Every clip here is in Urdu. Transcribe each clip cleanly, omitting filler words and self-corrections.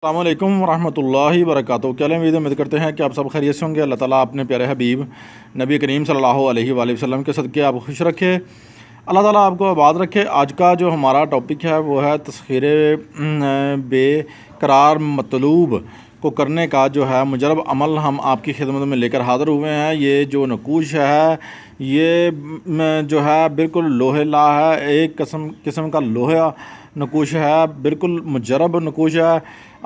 السلام علیکم ورحمۃ اللہ وبرکاتہ۔ کیا امید کرتے ہیں کہ آپ سب خیریت سے ہوں گے۔ اللہ تعالیٰ اپنے پیارے حبیب نبی کریم صلی اللہ علیہ وآلہ وسلم کے صدقے آپ خوش رکھے، اللہ تعالیٰ آپ کو آباد رکھے۔ آج کا جو ہمارا ٹاپک ہے وہ ہے تسخیر بے قرار مطلوب کو کرنے کا جو ہے مجرب عمل ہم آپ کی خدمت میں لے کر حاضر ہوئے ہیں۔ یہ جو نقوش ہے یہ جو ہے بالکل لوہے لا ہے، ایک قسم کا لوہا نقوش ہے، بالکل مجرب نقوش ہے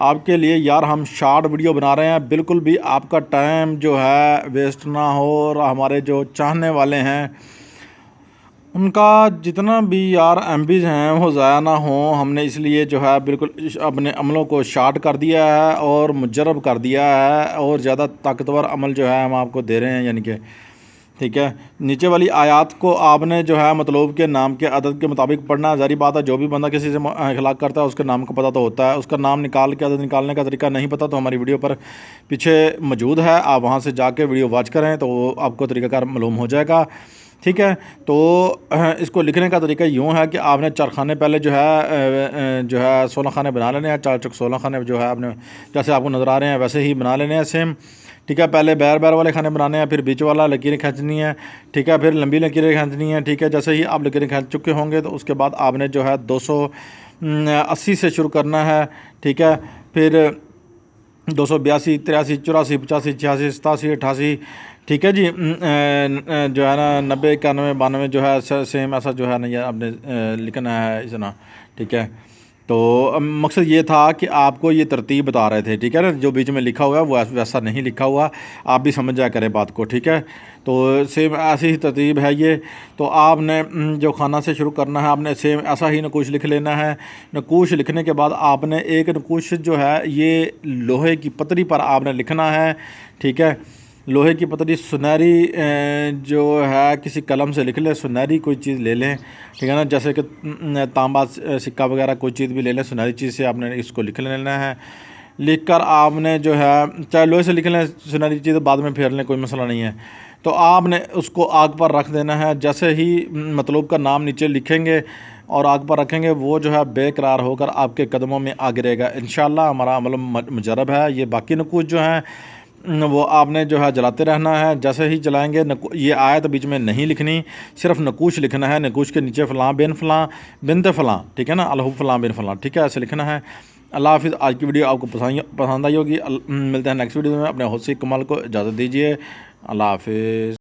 آپ کے لیے۔ یار ہم شارٹ ویڈیو بنا رہے ہیں، بالکل بھی آپ کا ٹائم جو ہے ویسٹ نہ ہو، اور ہمارے جو چاہنے والے ہیں ان کا جتنا بھی یار MBs ہیں وہ ضائع نہ ہوں۔ ہم نے اس لیے جو ہے بالکل اپنے عملوں کو شارٹ کر دیا ہے اور مجرب کر دیا ہے، اور زیادہ طاقتور عمل جو ہے ہم آپ کو دے رہے ہیں، یعنی کہ ٹھیک ہے۔ نیچے والی آیات کو آپ نے جو ہے مطلوب کے نام کے عدد کے مطابق پڑھنا ہے۔ ظاہری بات ہے جو بھی بندہ کسی سے اخلاق کرتا ہے اس کے نام کا پتہ تو ہوتا ہے، اس کا نام نکال کے عدد نکالنے کا طریقہ نہیں پتہ تو ہماری ویڈیو پر پیچھے موجود ہے، آپ وہاں سے جا کے ویڈیو واچ کریں تو آپ کو طریقہ کار معلوم ہو جائے گا، ٹھیک ہے۔ تو اس کو لکھنے کا طریقہ یوں ہے کہ آپ نے 4 خانے پہلے جو ہے 16 خانے بنا لینے ہیں، 4 چک 16 خانے جو ہے آپ نے جیسے آپ کو نظر آ رہے ہیں ویسے ہی بنا لینے ہیں سیم، ٹھیک ہے۔ پہلے بیر والے کھانے بنانے ہیں، پھر بیچ والا لکیریں کھینچنی ہے، ٹھیک ہے، پھر لمبی لکیریں کھینچنی ہیں، ٹھیک ہے۔ جیسے ہی آپ لکیریں کھینچ چکے ہوں گے تو اس کے بعد آپ نے جو ہے 280 سے شروع کرنا ہے، ٹھیک ہے۔ پھر 282 83 84 85 86 87 88، ٹھیک ہے جی، جو ہے نا 90 91 92 جو ہے سیم ایسا جو ہے نا یہ آپ نے لکھنا ہے اس طرح، ٹھیک ہے۔ تو مقصد یہ تھا کہ آپ کو یہ ترتیب بتا رہے تھے، ٹھیک ہے نا، جو بیچ میں لکھا ہوا ہے وہ ویسا نہیں لکھا ہوا، آپ بھی سمجھ جایا کریں بات کو، ٹھیک ہے۔ تو سیم ایسی ہی ترتیب ہے یہ۔ تو آپ نے جو خانہ سے شروع کرنا ہے آپ نے سیم ایسا ہی نقوش لکھ لینا ہے۔ نقوش لکھنے کے بعد آپ نے ایک نقوش جو ہے یہ لوہے کی پتری پر آپ نے لکھنا ہے، ٹھیک ہے۔ لوہے کی پتری سنہری جو ہے کسی قلم سے لکھ لیں، سنہری کوئی چیز لے لیں، ٹھیک ہے نا، جیسے کہ تانبا سکہ وغیرہ کوئی چیز بھی لے لیں، سنہری چیز سے آپ نے اس کو لکھ لینا ہے۔ لکھ کر آپ نے جو ہے چاہے لوہے سے لکھ لیں، سنہری چیز بعد میں پھیر لیں، کوئی مسئلہ نہیں ہے۔ تو آپ نے اس کو آگ پر رکھ دینا ہے، جیسے ہی مطلوب کا نام نیچے لکھیں گے اور آگ پر رکھیں گے وہ جو ہے بے قرار ہو کر آپ کے قدموں میں آ گرے گا انشاءاللہ۔ ہمارا عمل مجرب ہے۔ یہ باقی نقوش جو ہیں وہ آپ نے جو ہے جلاتے رہنا ہے، جیسے ہی جلائیں گے یہ آیت بیچ میں نہیں لکھنی، صرف نقوش لکھنا ہے۔ نقوش کے نیچے فلاں بن فلاں بنت فلاں، ٹھیک ہے نا، الہو فلاں بن فلاں، ٹھیک ہے، ایسے لکھنا ہے۔ اللہ حافظ۔ آج کی ویڈیو آپ کو پسند آئی ہوگی، ملتے ہیں نیکسٹ ویڈیو میں۔ اپنے حوصلے کمال کو اجازت دیجیے، اللہ حافظ۔